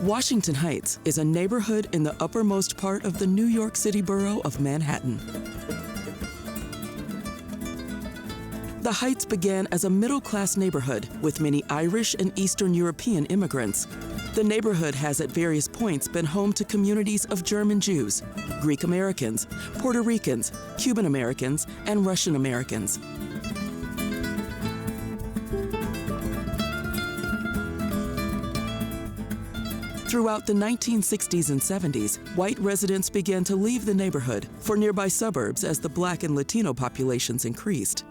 Washington Heights is a neighborhood in the uppermost part of the New York City borough of Manhattan. The Heights began as a middle-class neighborhood with many Irish and Eastern European immigrants. The neighborhood has at various points been home to communities of German Jews, Greek Americans, Puerto Ricans, Cuban Americans, and Russian Americans. Throughout the 1960s and 70s, white residents began to leave the neighborhood for nearby suburbs as the Black and Latino populations increased.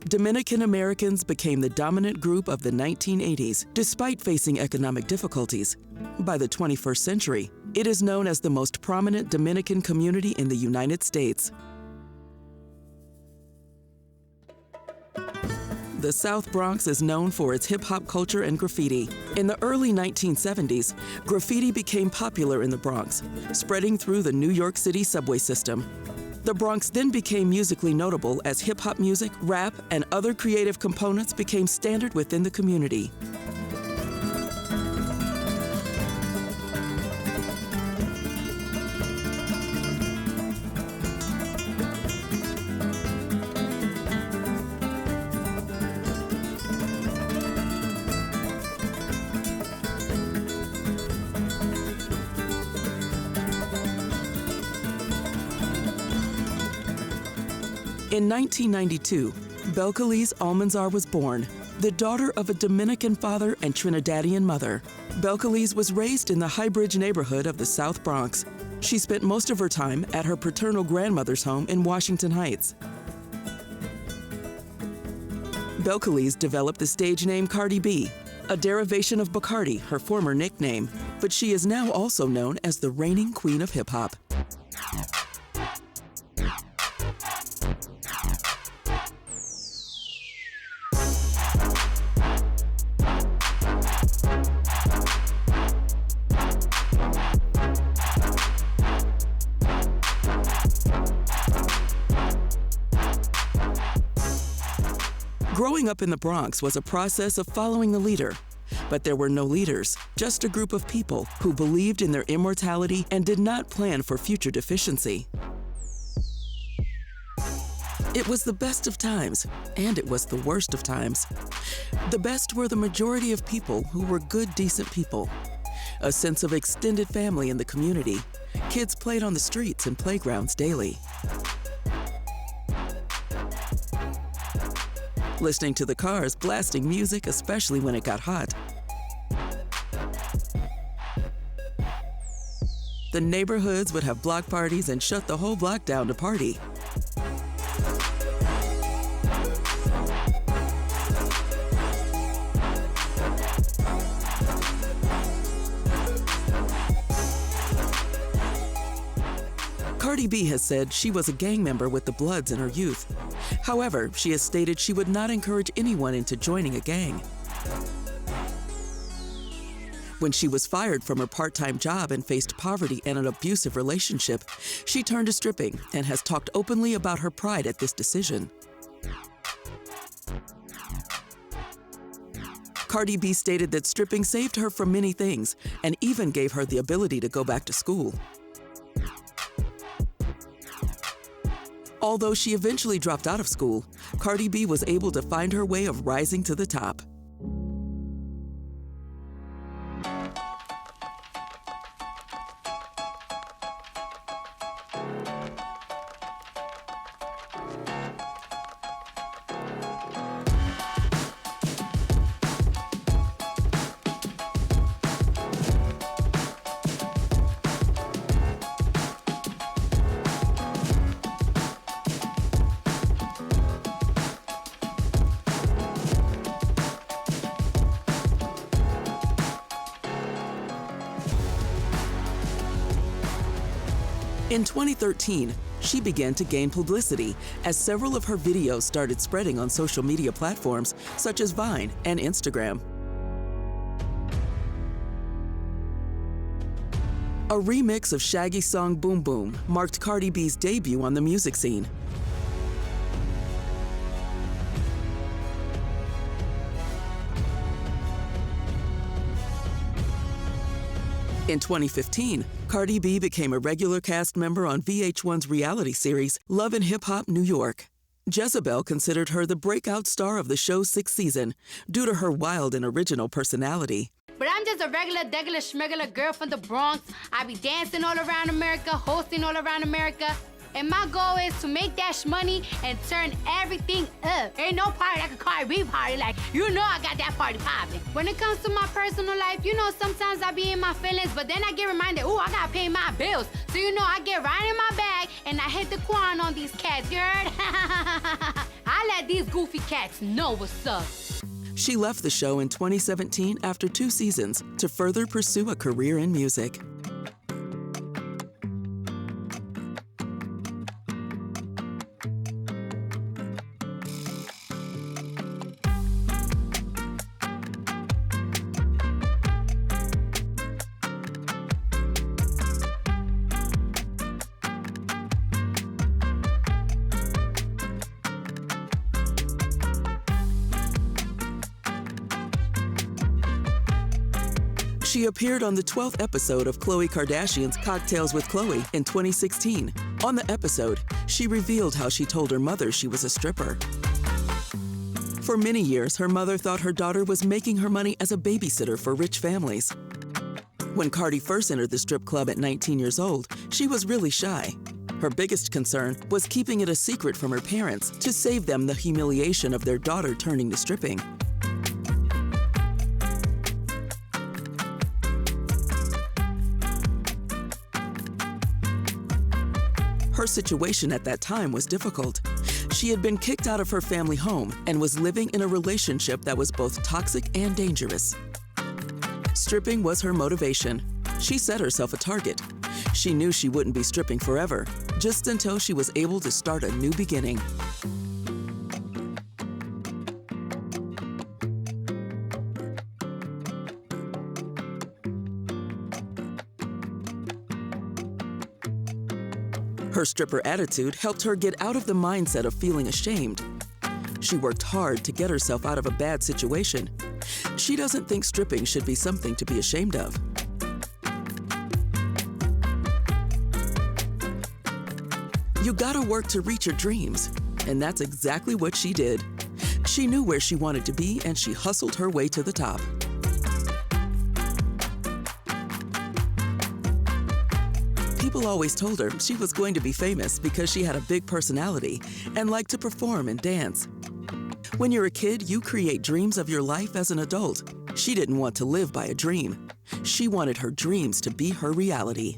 Dominican Americans became the dominant group of the 1980s, despite facing economic difficulties. By the 21st century, it is known as the most prominent Dominican community in the United States. The South Bronx is known for its hip-hop culture and graffiti. In the early 1970s, graffiti became popular in the Bronx, spreading through the New York City subway system. The Bronx then became musically notable as hip-hop music, rap, and other creative components became standard within the community. In 1992, Belcalis Almanzar was born, the daughter of a Dominican father and Trinidadian mother. Belcalis was raised in the High Bridge neighborhood of the South Bronx. She spent most of her time at her paternal grandmother's home in Washington Heights. Belcalis developed the stage name Cardi B, a derivation of Bacardi, her former nickname, but she is now also known as the reigning queen of hip-hop. Growing up in the Bronx was a process of following the leader, but there were no leaders, just a group of people who believed in their immortality and did not plan for future deficiency. It was the best of times, and it was the worst of times. The best were the majority of people who were good, decent people. A sense of extended family in the community. Kids played on the streets and playgrounds daily. Listening to the cars blasting music, especially when it got hot. The neighborhoods would have block parties and shut the whole block down to party. Cardi B has said she was a gang member with the Bloods in her youth. However, she has stated she would not encourage anyone into joining a gang. When she was fired from her part-time job and faced poverty and an abusive relationship, she turned to stripping and has talked openly about her pride at this decision. Cardi B stated that stripping saved her from many things and even gave her the ability to go back to school. Although she eventually dropped out of school, Cardi B was able to find her way of rising to the top. In 2013, she began to gain publicity as several of her videos started spreading on social media platforms such as Vine and Instagram. A remix of Shaggy's song Boom Boom marked Cardi B's debut on the music scene. In 2015, Cardi B became a regular cast member on VH1's reality series, Love and Hip Hop New York. Jezebel considered her the breakout star of the show's 6th season due to her wild and original personality. But I'm just a regular, degula, schmegula girl from the Bronx. I be dancing all around America, hosting all around America. And my goal is to make that money and turn everything up. Ain't no party like a Cardi B party. Like, you know I got that party popping. When it comes to my personal life, you know, sometimes I be in my feelings, but then I get reminded, ooh, I gotta pay my bills. So, you know, I get right in my bag and I hit the quan on these cats, you heard? I let these goofy cats know what's up. She left the show in 2017 after 2 seasons to further pursue a career in music. She appeared on the 12th episode of Khloe Kardashian's Cocktails with Khloe in 2016. On the episode, she revealed how she told her mother she was a stripper. For many years, her mother thought her daughter was making her money as a babysitter for rich families. When Cardi first entered the strip club at 19 years old, she was really shy. Her biggest concern was keeping it a secret from her parents to save them the humiliation of their daughter turning to stripping. Her situation at that time was difficult. She had been kicked out of her family home and was living in a relationship that was both toxic and dangerous. Stripping was her motivation. She set herself a target. She knew she wouldn't be stripping forever, just until she was able to start a new beginning. Her stripper attitude helped her get out of the mindset of feeling ashamed. She worked hard to get herself out of a bad situation. She doesn't think stripping should be something to be ashamed of. You gotta work to reach your dreams, and that's exactly what she did. She knew where she wanted to be, and she hustled her way to the top. People always told her she was going to be famous because she had a big personality and liked to perform and dance. When you're a kid, you create dreams of your life as an adult. She didn't want to live by a dream. She wanted her dreams to be her reality.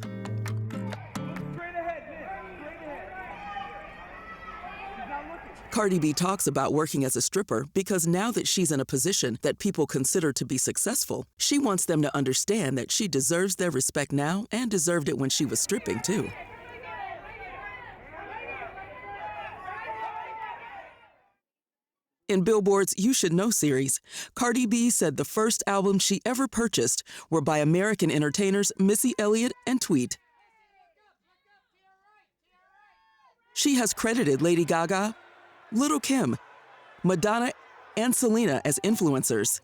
Cardi B talks about working as a stripper because now that she's in a position that people consider to be successful, she wants them to understand that she deserves their respect now and deserved it when she was stripping too. In Billboard's You Should Know series, Cardi B said the first albums she ever purchased were by American entertainers Missy Elliott and Tweet. She has credited Lady Gaga, Little Kim, Madonna, and Selena as influencers.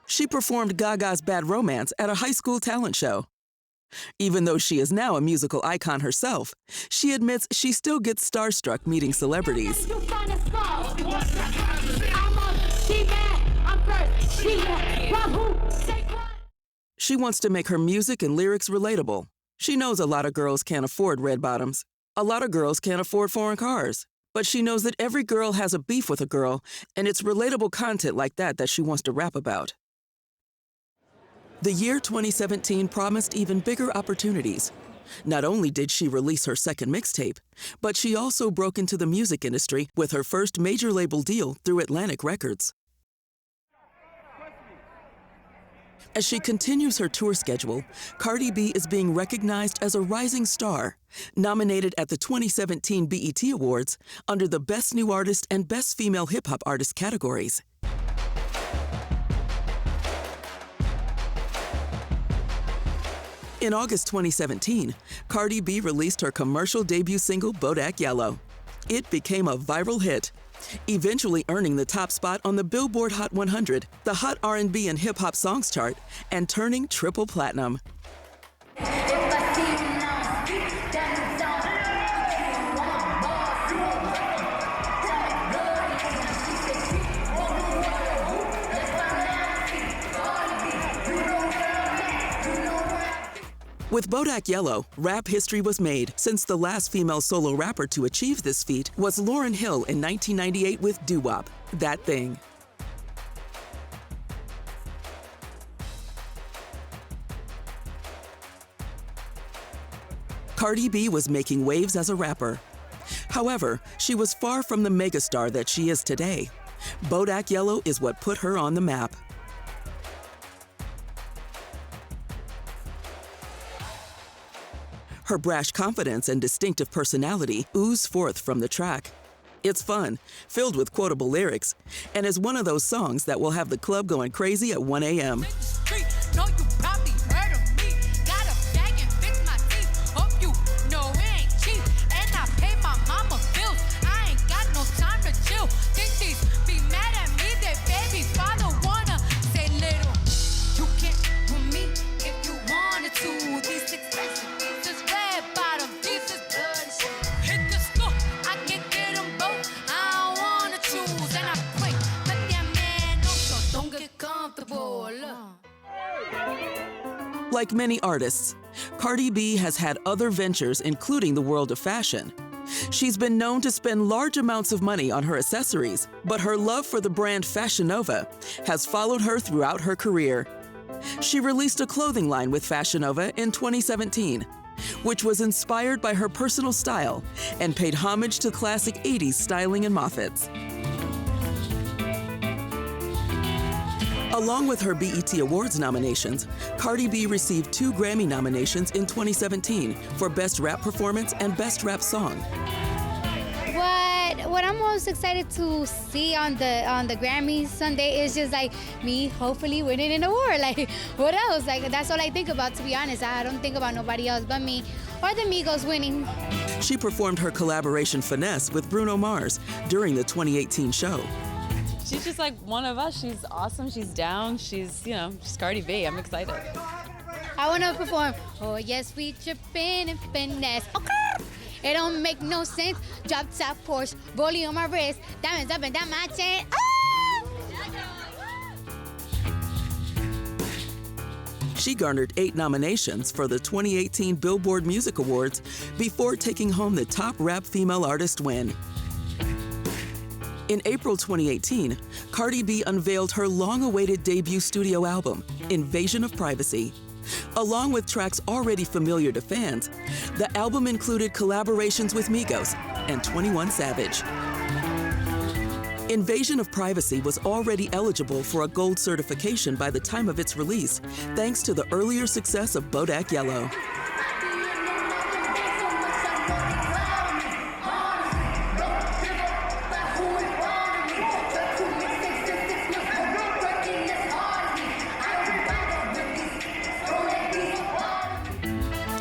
She performed Gaga's Bad Romance at a high school talent show. Even though she is now a musical icon herself, she admits she still gets starstruck meeting celebrities. She wants to make her music and lyrics relatable. She knows a lot of girls can't afford red bottoms. A lot of girls can't afford foreign cars. But she knows that every girl has a beef with a girl, and it's relatable content like that that she wants to rap about. The year 2017 promised even bigger opportunities. Not only did she release her second mixtape, but she also broke into the music industry with her first major label deal through Atlantic Records. As she continues her tour schedule, Cardi B is being recognized as a rising star, nominated at the 2017 BET Awards under the Best New Artist and Best Female Hip Hop Artist categories. In August 2017, Cardi B released her commercial debut single, Bodak Yellow. It became a viral hit. eventually earning the top spot on the Billboard Hot 100, the Hot R&B and Hip Hop Songs chart, and turning triple platinum. With Bodak Yellow, rap history was made, since the last female solo rapper to achieve this feat was Lauryn Hill in 1998 with Doo-Wop, That Thing. Cardi B was making waves as a rapper. However, she was far from the megastar that she is today. Bodak Yellow is what put her on the map. Her brash confidence and distinctive personality ooze forth from the track. It's fun, filled with quotable lyrics, and is one of those songs that will have the club going crazy at 1 a.m. Like many artists, Cardi B has had other ventures, including the world of fashion. She's been known to spend large amounts of money on her accessories, but her love for the brand Fashion Nova has followed her throughout her career. She released a clothing line with Fashion Nova in 2017, which was inspired by her personal style and paid homage to classic 80s styling and moffats. Along with her BET Awards nominations, Cardi B received 2 Grammy nominations in 2017 for Best Rap Performance and Best Rap Song. What I'm most excited to see on the Grammys Sunday is just like me hopefully winning an award. Like, what else? Like, that's all I think about, to be honest. I don't think about nobody else but me or the Migos winning. She performed her collaboration Finesse with Bruno Mars during the 2018 show. She's just like one of us. She's awesome. She's down. She's Cardi B. I'm excited. I want to perform. Oh, yes, we trippin' and finesse. Okay. It don't make no sense. Drop top Porsche, rollie on my wrist, diamonds up and down my chain. Ah! She garnered 8 nominations for the 2018 Billboard Music Awards before taking home the top rap female artist win. In April 2018, Cardi B unveiled her long-awaited debut studio album, Invasion of Privacy. Along with tracks already familiar to fans, the album included collaborations with Migos and 21 Savage. Invasion of Privacy was already eligible for a gold certification by the time of its release, thanks to the earlier success of Bodak Yellow.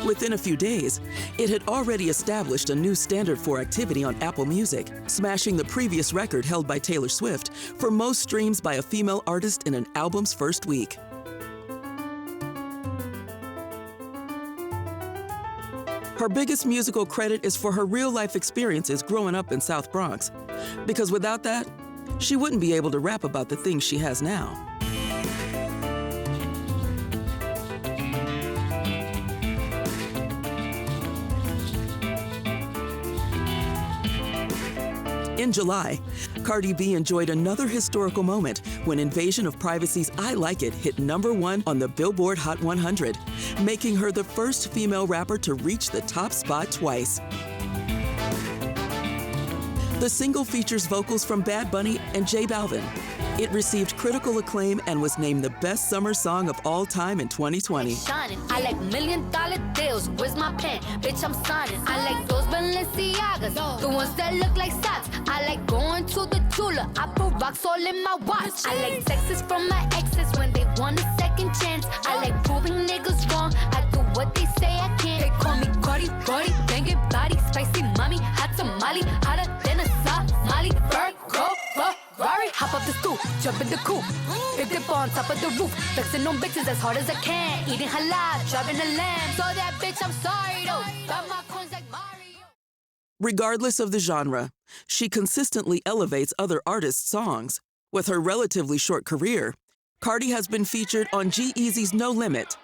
Within a few days, it had already established a new standard for activity on Apple Music, smashing the previous record held by Taylor Swift for most streams by a female artist in an album's first week. Her biggest musical credit is for her real-life experiences growing up in South Bronx, because without that, she wouldn't be able to rap about the things she has now. In July, Cardi B enjoyed another historical moment when Invasion of Privacy's I Like It hit #1 on the Billboard Hot 100, making her the first female rapper to reach the top spot twice. The single features vocals from Bad Bunny and J Balvin. It received critical acclaim and was named the best summer song of all time in 2020. I like $1 million deals. Where's my pen? Bitch, I'm signing. I like those Balenciagas, the ones that look like socks. I like going to the jeweler. I put rocks all in my watch. I like texts from my exes when they want a second chance. I like proving niggas wrong. I do what they say I can't. They call me Cardi, banging body, spicy mommy, hot tamale, hotter than a Somali. Virgo. jump in the coupe. Big dip on top of the roof, flexing on bitches as hard as I can. Eating halal, driving a lamb. So that bitch, I'm sorry though. Got my coins like Mario. Regardless of the genre, she consistently elevates other artists' songs. With her relatively short career, Cardi has been featured on G-Eazy's No Limit,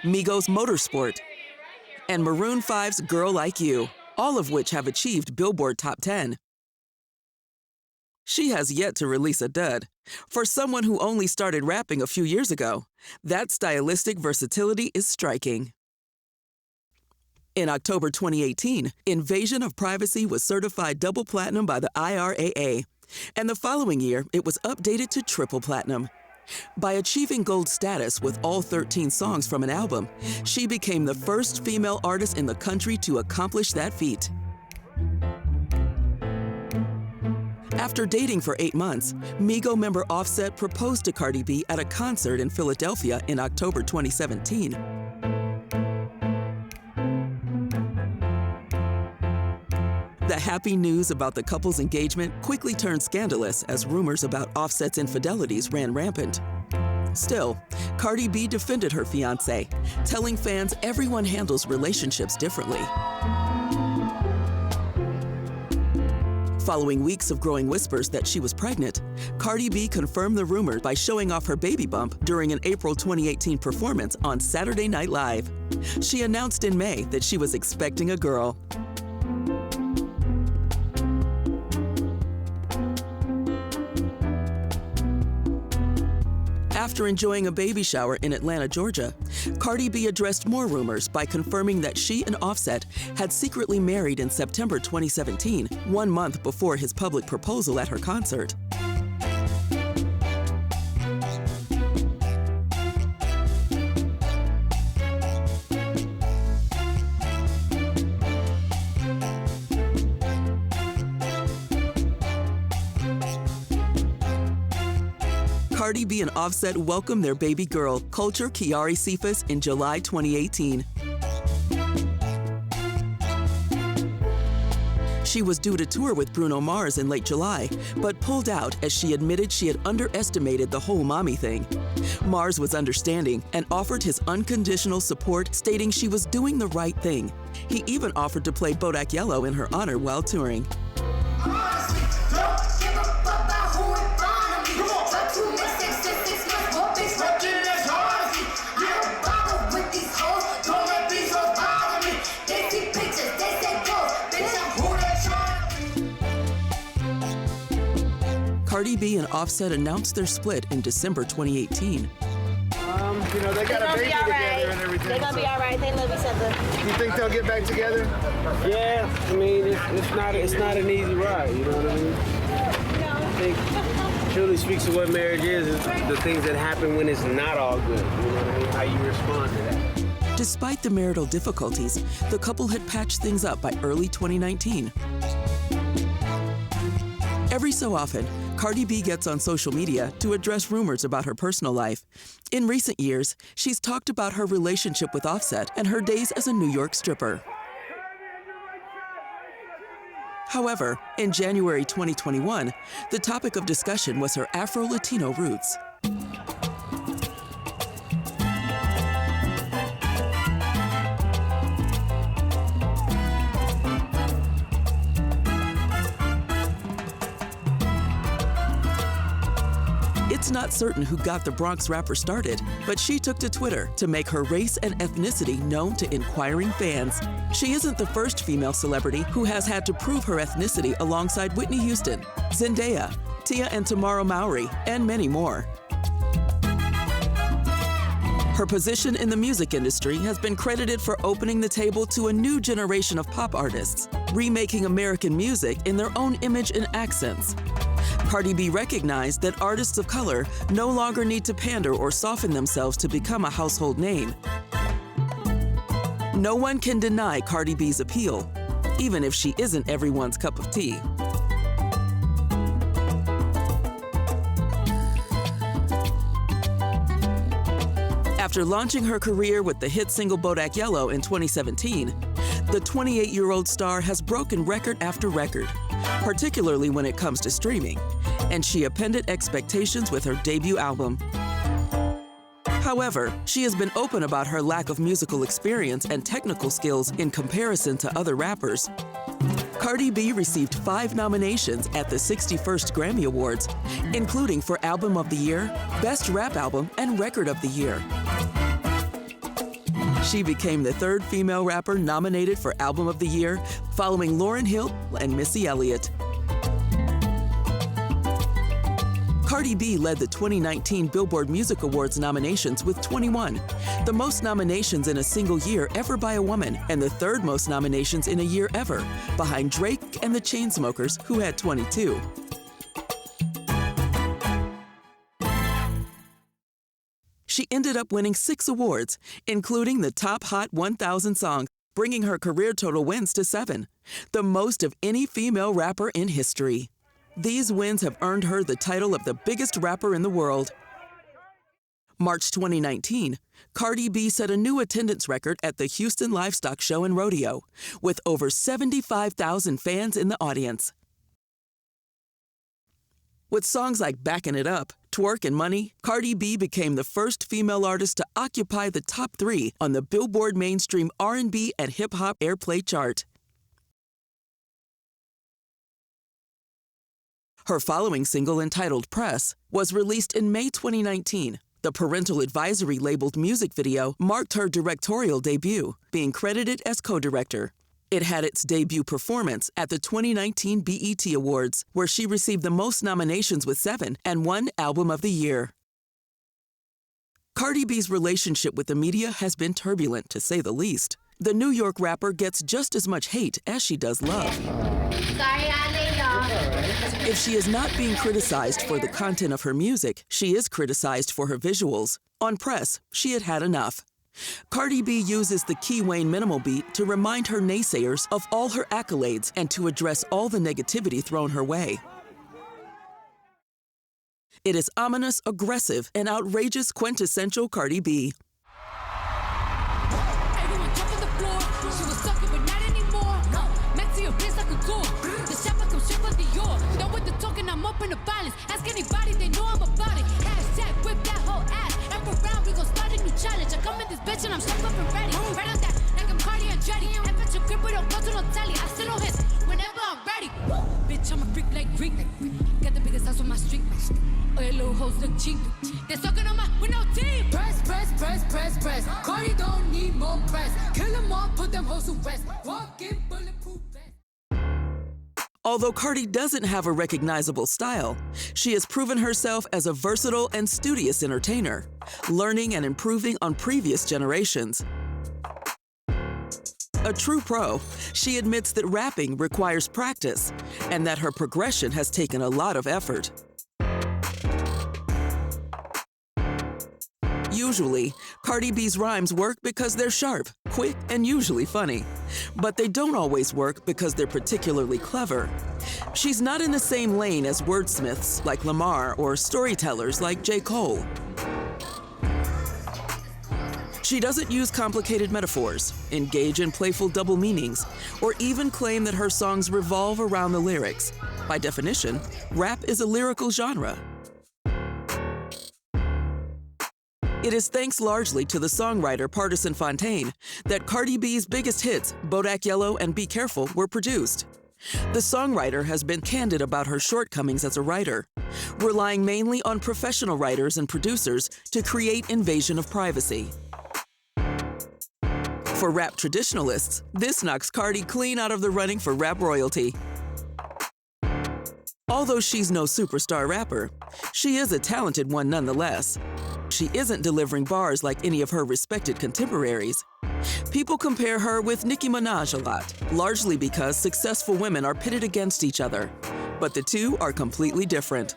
Migos' Motorsport, and Maroon 5's Girl Like You, all of which have achieved Billboard Top 10. She has yet to release a dud. For someone who only started rapping a few years ago, that stylistic versatility is striking. In October 2018, Invasion of Privacy was certified double platinum by the IRAA, and the following year, it was updated to triple platinum. By achieving gold status with all 13 songs from an album, she became the first female artist in the country to accomplish that feat. After dating for 8 months, Migos member Offset proposed to Cardi B at a concert in Philadelphia in October 2017. The happy news about the couple's engagement quickly turned scandalous as rumors about Offset's infidelities ran rampant. Still, Cardi B defended her fiancé, telling fans everyone handles relationships differently. Following weeks of growing whispers that she was pregnant, Cardi B confirmed the rumor by showing off her baby bump during an April 2018 performance on Saturday Night Live. She announced in May that she was expecting a girl. After enjoying a baby shower in Atlanta, Georgia, Cardi B addressed more rumors by confirming that she and Offset had secretly married in September 2017, 1 month before his public proposal at her concert. Cardi B and Offset welcomed their baby girl, Culture Kiari Cephas, in July 2018. She was due to tour with Bruno Mars in late July, but pulled out as she admitted she had underestimated the whole mommy thing. Mars was understanding and offered his unconditional support, stating she was doing the right thing. He even offered to play Bodak Yellow in her honor while touring. Cardi B and Offset announced their split in December 2018. They got a baby together and everything. They're gonna be all right. They love each other. You think they'll get back together? Yeah, I mean, it's not an easy ride, you know what I mean? I think it truly speaks to what marriage is the things that happen when it's not all good, you know what I mean? How you respond to that. Despite the marital difficulties, the couple had patched things up by early 2019. Every so often, Cardi B gets on social media to address rumors about her personal life. In recent years, she's talked about her relationship with Offset and her days as a New York stripper. However, in January 2021, the topic of discussion was her Afro-Latino roots. It's not certain who got the Bronx rapper started, but she took to Twitter to make her race and ethnicity known to inquiring fans. She isn't the first female celebrity who has had to prove her ethnicity alongside Whitney Houston, Zendaya, Tia and Tamara Mowry, and many more. Her position in the music industry has been credited for opening the table to a new generation of pop artists, remaking American music in their own image and accents. Cardi B recognized that artists of color no longer need to pander or soften themselves to become a household name. No one can deny Cardi B's appeal, even if she isn't everyone's cup of tea. After launching her career with the hit single Bodak Yellow in 2017, The 28-year-old star has broken record after record, particularly when it comes to streaming, and she upended expectations with her debut album. However, she has been open about her lack of musical experience and technical skills in comparison to other rappers. Cardi B received 5 nominations at the 61st Grammy Awards, including for Album of the Year, Best Rap Album, and Record of the Year. She became the 3rd female rapper nominated for Album of the Year, following Lauryn Hill and Missy Elliott. Cardi B led the 2019 Billboard Music Awards nominations with 21, the most nominations in a single year ever by a woman, and the 3rd most nominations in a year ever, behind Drake and the Chainsmokers, who had 22. She ended up winning 6 awards, including the Top Hot 1000 song, bringing her career total wins to 7, the most of any female rapper in history. These wins have earned her the title of the biggest rapper in the world. March 2019, Cardi B set a new attendance record at the Houston Livestock Show and Rodeo, with over 75,000 fans in the audience. With songs like Backin' It Up, Twerk and Money, Cardi B became the first female artist to occupy the top 3 on the Billboard Mainstream R&B and Hip Hop Airplay chart. Her following single, entitled Press, was released in May 2019. The Parental Advisory labeled music video marked her directorial debut, being credited as co-director. It had its debut performance at the 2019 BET Awards, where she received the most nominations with 7 and won Album of the Year. Cardi B's relationship with the media has been turbulent, to say the least. The New York rapper gets just as much hate as she does love. If she is not being criticized for the content of her music, she is criticized for her visuals. On Press, she had had enough. Cardi B uses the Key Wayne minimal beat to remind her naysayers of all her accolades and to address all the negativity thrown her way. It is ominous, aggressive, and outrageous quintessential Cardi B. Everyone jump on the floor. She was sucking, but not anymore. Met to your place like a tour. The shopper comes straight from Dior. Done with the talking, I'm up in the violence. Ask anybody, they know I'm about it. Hashtag whip that whole ass. Around, we gon' start a new challenge. I come in this bitch and I'm strapped up and ready. Right on that, like I'm Cardi and Jetty. I bet your grip, but don't go to no telly. I still don't hit whenever I'm ready. Bitch, I'm a freak like Greek. Got the biggest house on my street. Oh, your little hoes look cheap. They're sucking on my with no team. Press, press, press, press, press. Cardi don't need more press. Kill them all, put them hoes to rest. Walk in bulletproof vest. Although Cardi doesn't have a recognizable style, she has proven herself as a versatile and studious entertainer, learning and improving on previous generations. A true pro, she admits that rapping requires practice and that her progression has taken a lot of effort. Usually, Cardi B's rhymes work because they're sharp, quick, and usually funny. But they don't always work because they're particularly clever. She's not in the same lane as wordsmiths like Lamar or storytellers like J. Cole. She doesn't use complicated metaphors, engage in playful double meanings, or even claim that her songs revolve around the lyrics. By definition, rap is a lyrical genre. It is thanks largely to the songwriter Pardison Fontaine that Cardi B's biggest hits, Bodak Yellow and Be Careful, were produced. The songwriter has been candid about her shortcomings as a writer, relying mainly on professional writers and producers to create invasion of privacy. For rap traditionalists, this knocks Cardi clean out of the running for rap royalty. Although she's no superstar rapper, she is a talented one nonetheless. She isn't delivering bars like any of her respected contemporaries. People compare her with Nicki Minaj a lot, largely because successful women are pitted against each other. But the two are completely different.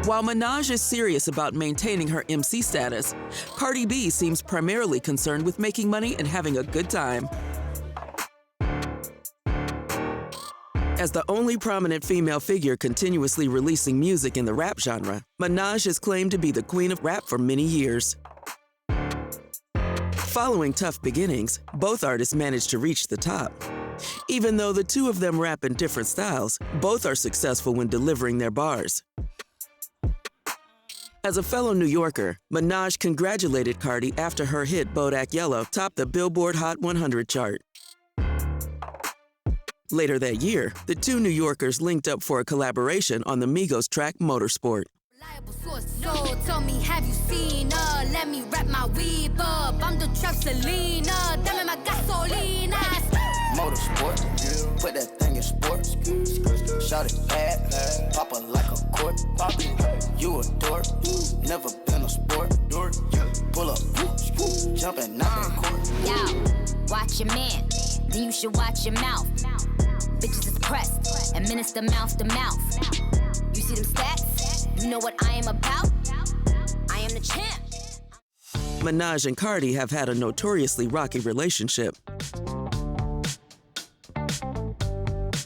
While Minaj is serious about maintaining her MC status, Cardi B seems primarily concerned with making money and having a good time. As the only prominent female figure continuously releasing music in the rap genre, Minaj has claimed to be the queen of rap for many years. Following tough beginnings, both artists managed to reach the top. Even though the two of them rap in different styles, both are successful when delivering their bars. As a fellow New Yorker, Minaj congratulated Cardi after her hit Bodak Yellow topped the Billboard Hot 100 chart. Later that year, the two New Yorkers linked up for a collaboration on the Migos track Motorsport. So tell me, have you seen her? Let me wrap my weave up. I'm the trap Selena. Dame my gasolina. Motorsport, put that thing in sports. Shout it bad, pop it like a court. You a dork, never been a sport. Pull up, jumping out in court. Yo, watch your man, then you should watch your mouth. Bitches is pressed, administer mouth to mouth. You see them stats? You know what I am about? I am the champ. Minaj and Cardi have had a notoriously rocky relationship.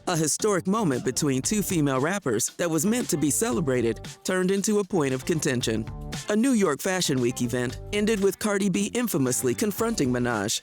A historic moment between two female rappers that was meant to be celebrated turned into a point of contention. A New York Fashion Week event ended with Cardi B infamously confronting Minaj.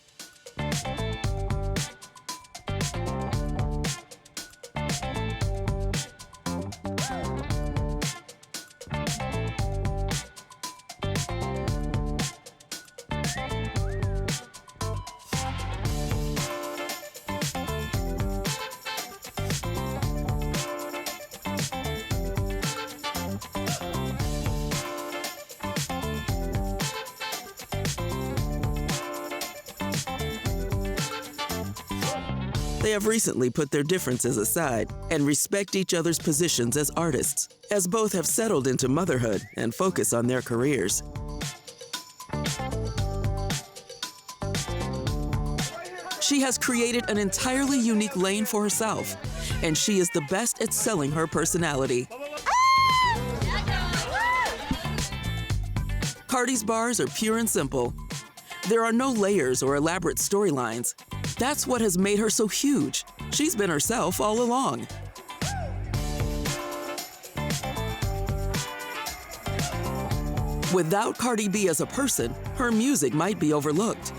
They have recently put their differences aside and respect each other's positions as artists, as both have settled into motherhood and focus on their careers. She has created an entirely unique lane for herself, and she is the best at selling her personality. Cardi's bars are pure and simple. There are no layers or elaborate storylines. That's what has made her so huge. She's been herself all along. Without Cardi B as a person, her music might be overlooked.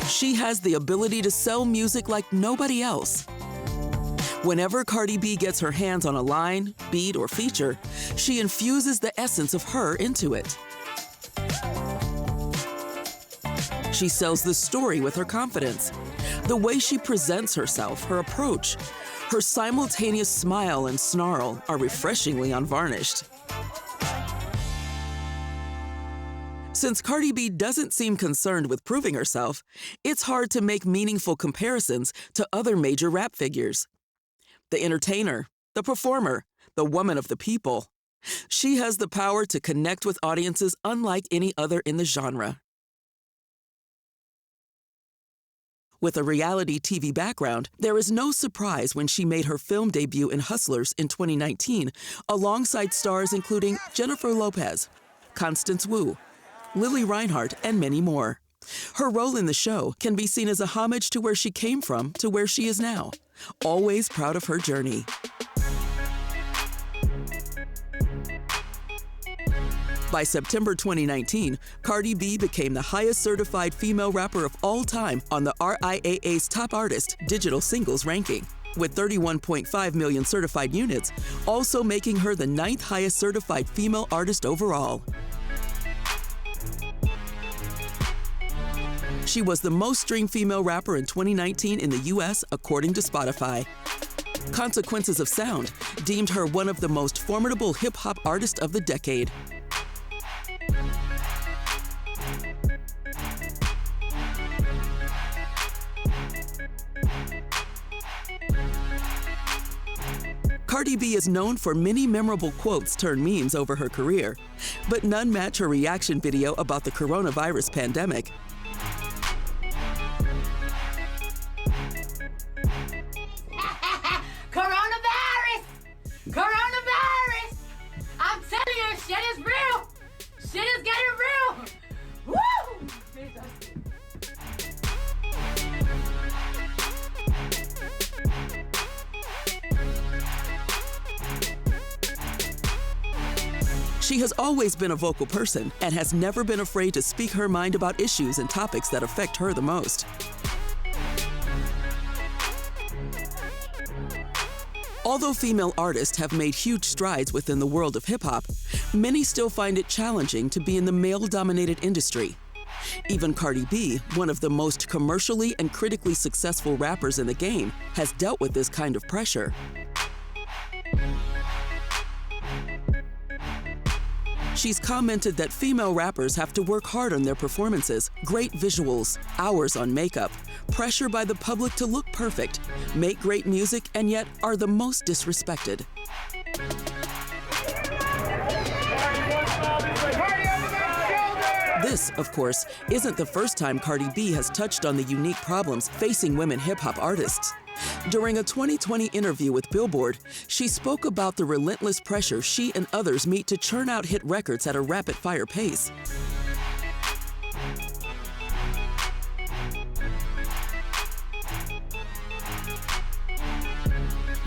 She has the ability to sell music like nobody else. Whenever Cardi B gets her hands on a line, beat, or feature, she infuses the essence of her into it. She sells the story with her confidence. The way she presents herself, her approach, her simultaneous smile and snarl are refreshingly unvarnished. Since Cardi B doesn't seem concerned with proving herself, it's hard to make meaningful comparisons to other major rap figures. The entertainer, the performer, the woman of the people. She has the power to connect with audiences unlike any other in the genre. With a reality TV background, there is no surprise when she made her film debut in Hustlers in 2019, alongside stars including Jennifer Lopez, Constance Wu, Lily Reinhart, and many more. Her role in the show can be seen as a homage to where she came from to where she is now, always proud of her journey. By September 2019, Cardi B became the highest certified female rapper of all time on the RIAA's Top Artist Digital Singles ranking, with 31.5 million certified units, also making her the 9th highest certified female artist overall. She was the most streamed female rapper in 2019 in the US, according to Spotify. Consequences of Sound deemed her one of the most formidable hip-hop artists of the decade. Cardi B is known for many memorable quotes turned memes over her career, but none match her reaction video about the coronavirus pandemic. Coronavirus! Coronavirus! I'm telling you, shit is real! Shit is getting real! Woo! She has always been a vocal person and has never been afraid to speak her mind about issues and topics that affect her the most. Although female artists have made huge strides within the world of hip-hop, many still find it challenging to be in the male-dominated industry. Even Cardi B, one of the most commercially and critically successful rappers in the game, has dealt with this kind of pressure. She's commented that female rappers have to work hard on their performances, great visuals, hours on makeup, pressure by the public to look perfect, make great music, and yet are the most disrespected. This, of course, isn't the first time Cardi B has touched on the unique problems facing women hip-hop artists. During a 2020 interview with Billboard, she spoke about the relentless pressure she and others meet to churn out hit records at a rapid-fire pace.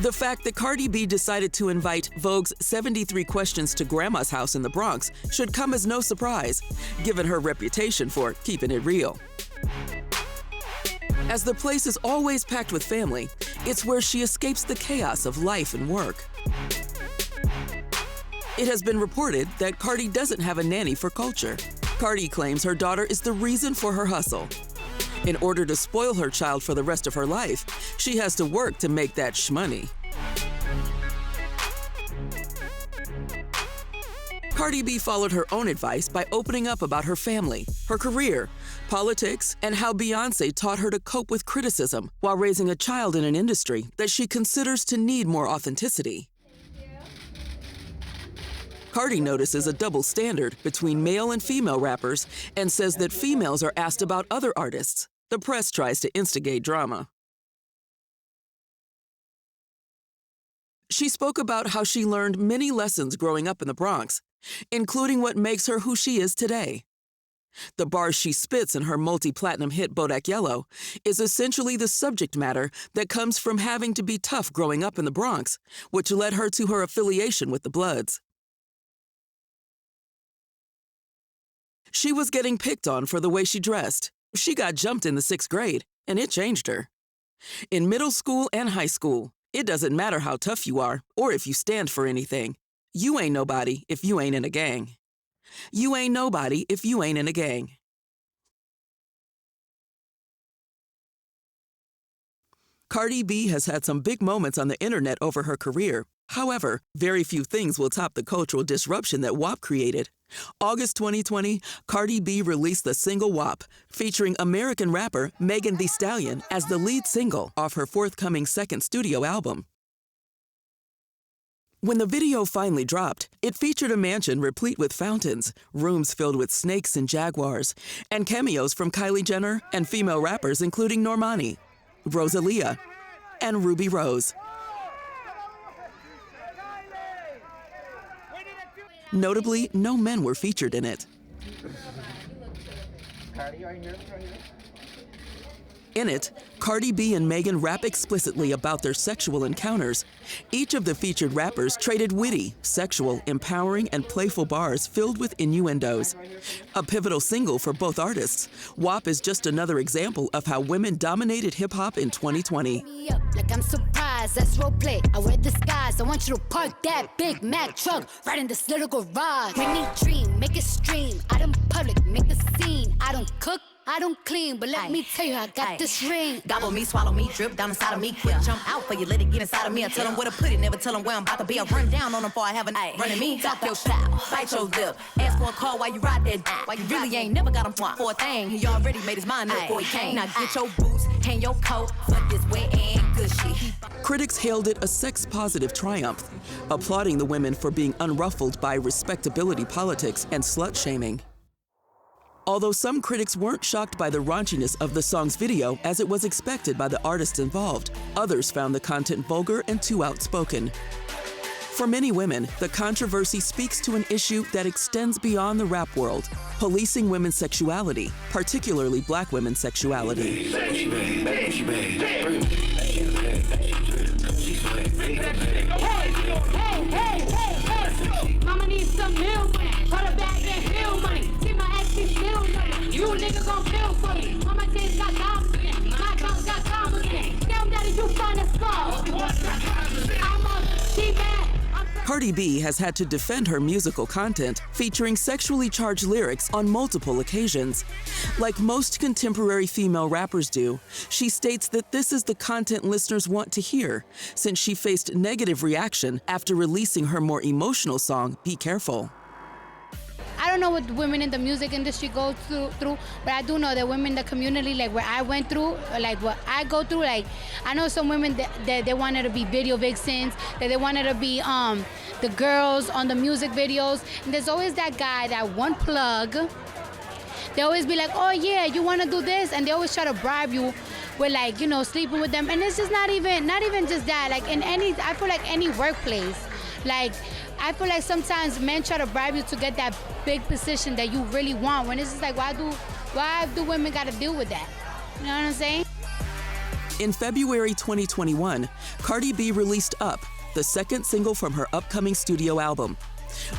The fact that Cardi B decided to invite Vogue's 73 Questions to Grandma's house in the Bronx should come as no surprise, given her reputation for keeping it real. As the place is always packed with family, it's where she escapes the chaos of life and work. It has been reported that Cardi doesn't have a nanny for culture. Cardi claims her daughter is the reason for her hustle. In order to spoil her child for the rest of her life, she has to work to make that shmoney. Cardi B followed her own advice by opening up about her family, her career, politics, and how Beyoncé taught her to cope with criticism while raising a child in an industry that she considers to need more authenticity. Cardi notices a double standard between male and female rappers and says that females are asked about other artists. The press tries to instigate drama. She spoke about how she learned many lessons growing up in the Bronx, including what makes her who she is today. The bars she spits in her multi-platinum hit Bodak Yellow is essentially the subject matter that comes from having to be tough growing up in the Bronx, which led her to her affiliation with the Bloods. She was getting picked on for the way she dressed. She got jumped in the 6th grade, and it changed her. In middle school and high school, it doesn't matter how tough you are or if you stand for anything. You ain't nobody if you ain't in a gang. You ain't nobody if you ain't in a gang. Cardi B has had some big moments on the internet over her career. However, very few things will top the cultural disruption that WAP created. August 2020, Cardi B released the single WAP, featuring American rapper Megan Thee Stallion as the lead single off her forthcoming second studio album. When the video finally dropped, it featured a mansion replete with fountains, rooms filled with snakes and jaguars, and cameos from Kylie Jenner and female rappers including Normani, Rosalia, and Ruby Rose. Notably, no men were featured in it. In it, Cardi B and Megan rap explicitly about their sexual encounters. Each of the featured rappers traded witty, sexual, empowering, and playful bars filled with innuendos. A pivotal single for both artists, WAP is just another example of how women dominated hip-hop in 2020. Like I'm surprised, that's roleplay. I wear disguise. I want you to park that Big Mac truck right in this little garage. Bring me dream, make it stream. Out in public, make a scene. I don't cook, I don't clean, but let me tell you, I got this ring. Gobble me, swallow me, drip down inside of me. Quick jump out for you, let it get inside of me. I tell them where to put it, never tell them where I'm about to be. I run down on them before I have a running me. Talk your style, bite your lip. Ask for a call while you ride that. While you really ain't never got him for a thing. He already made his mind up before he came. Now get your boots, hang your coat, for this wet and gushy. Critics hailed it a sex-positive triumph, applauding the women for being unruffled by respectability politics and slut-shaming. Although some critics weren't shocked by the raunchiness of the song's video as it was expected by the artists involved, others found the content vulgar and too outspoken. For many women, the controversy speaks to an issue that extends beyond the rap world, policing women's sexuality, particularly Black women's sexuality. Mama needs some milk. Cardi B has had to defend her musical content, featuring sexually charged lyrics on multiple occasions. Like most contemporary female rappers do, she states that this is the content listeners want to hear, since she faced negative reaction after releasing her more emotional song, Be Careful. I don't know what women in the music industry go through, but I do know that women in the community, like where I went through, like what I go through, like I know some women that they wanted to be video vixens, that they wanted to be the girls on the music videos. And there's always that guy, that one plug. They always be like, oh yeah, you want to do this? And they always try to bribe you with, like, you know, sleeping with them. And it's just not even just that. Like I feel like any workplace, like I feel like sometimes men try to bribe you to get that big position that you really want, when it's just like, why do women got to deal with that? You know what I'm saying? In February 2021, Cardi B released Up, the second single from her upcoming studio album.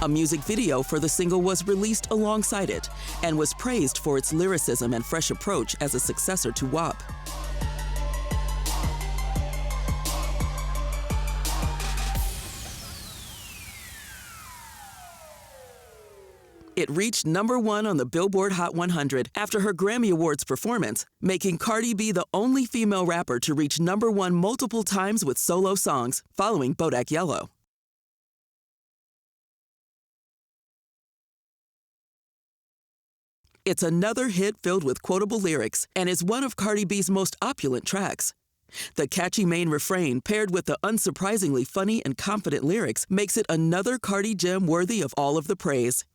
A music video for the single was released alongside it and was praised for its lyricism and fresh approach as a successor to WAP. It reached #1 on the Billboard Hot 100 after her Grammy Awards performance, making Cardi B the only female rapper to reach #1 multiple times with solo songs, following Bodak Yellow. It's another hit filled with quotable lyrics and is one of Cardi B's most opulent tracks. The catchy main refrain, paired with the unsurprisingly funny and confident lyrics, makes it another Cardi gem worthy of all of the praise.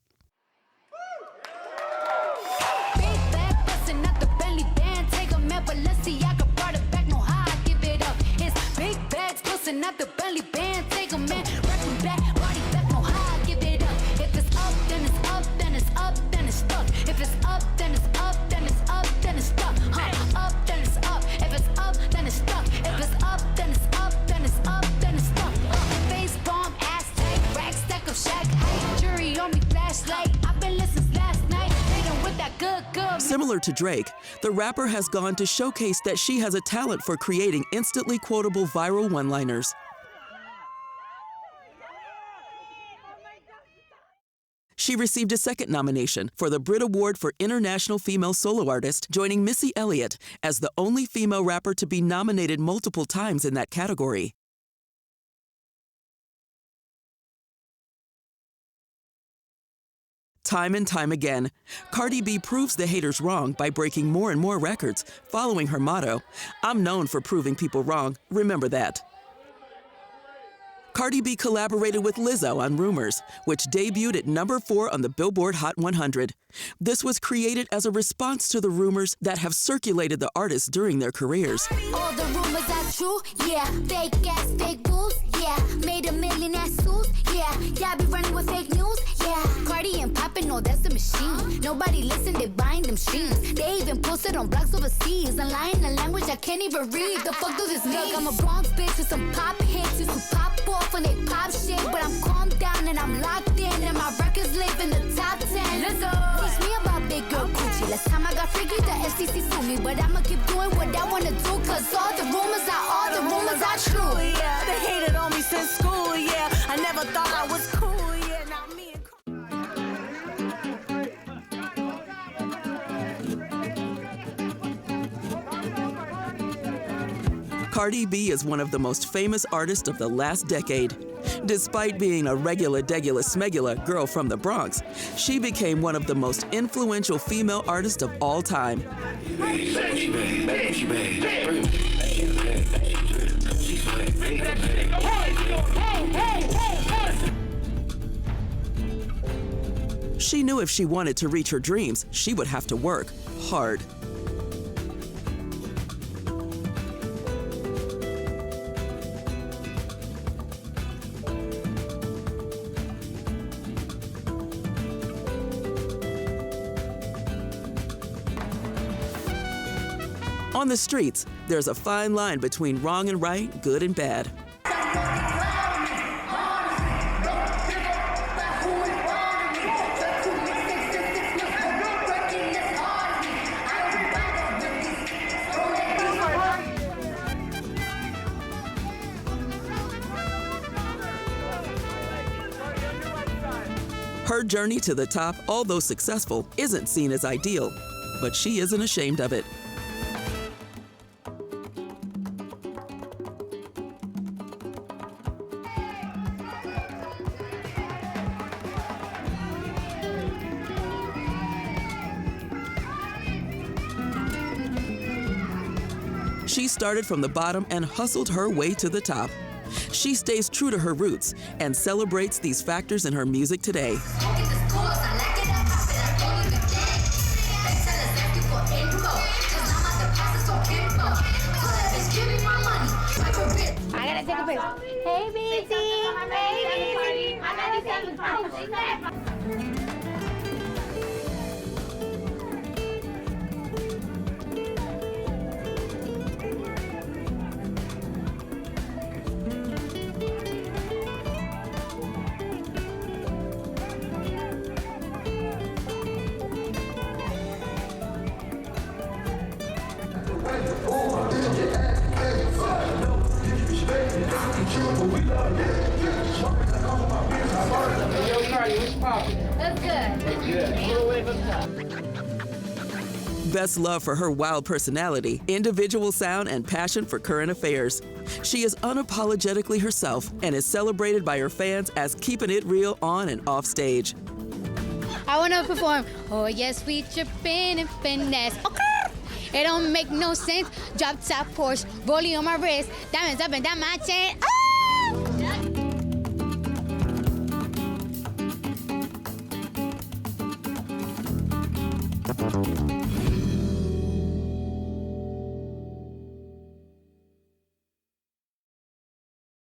Not the belly band, take a man, wreck him back, body back, no high, give it up. If it's up, then it's up, then it's up, then it's stuck. If it's up, then it's up, then it's up, then it's stuck. Up, then it's up. If it's up, then it's stuck. If it's up, then it's up, then it's up, then it's stuck. Face bomb, ass tight, rack stack of shack height. Jury on me, flashlight. I've been listening since last night. Hating with that good. Similar to Drake, the rapper has gone to showcase that she has a talent for creating instantly quotable viral one-liners. She received a second nomination for the Brit Award for International Female Solo Artist, joining Missy Elliott as the only female rapper to be nominated multiple times in that category. Time and time again, Cardi B proves the haters wrong by breaking more and more records, following her motto, "I'm known for proving people wrong, remember that." Cardi B collaborated with Lizzo on Rumors, which debuted at #4 on the Billboard Hot 100. This was created as a response to the rumors that have circulated the artists during their careers. All the rumors are true, yeah. Fake ass, fake booze, yeah. Made $1 million ass suits, yeah. Yeah, I be running with fake news, yeah. Cardi and poppin', no, that's the machine. Nobody listen, they buying them streams. They even posted on blogs overseas. And lying a language I can't even read. The fuck do this mean? Look, I'm a Bronx bitch with some pop hits. Used to pop off when they pop shit. But I'm calmed down and I'm locked in. And my records live in the top 10. Let's go. Teach me about big girl coochie. Last time I got freaky, the FCC sued me. But I'ma keep doing what I wanna do. Cause all the rumors are true. Yeah, they hated on me since school, yeah. I never thought I was cool, yeah. Now me and Cardi B is one of the most famous artists of the last decade. Despite being a regula, degula, schmegula girl from the Bronx, she became one of the most influential female artists of all time. She knew if she wanted to reach her dreams, she would have to work hard. On the streets, there's a fine line between wrong and right, good and bad. Her journey to the top, although successful, isn't seen as ideal, but she isn't ashamed of it. She started from the bottom and hustled her way to the top. She stays true to her roots and celebrates these factors in her music today. I gotta take a picture. Hey, BZ. Hey, BZ. That's good. Best loved for her wild personality, individual sound, and passion for current affairs. She is unapologetically herself and is celebrated by her fans as keeping it real on and off stage. I wanna perform. Oh yes, we trippin' and finesse. Okay. It don't make no sense. Drop top Porsche, rollie on my wrist, diamonds up and down my chain. Ah!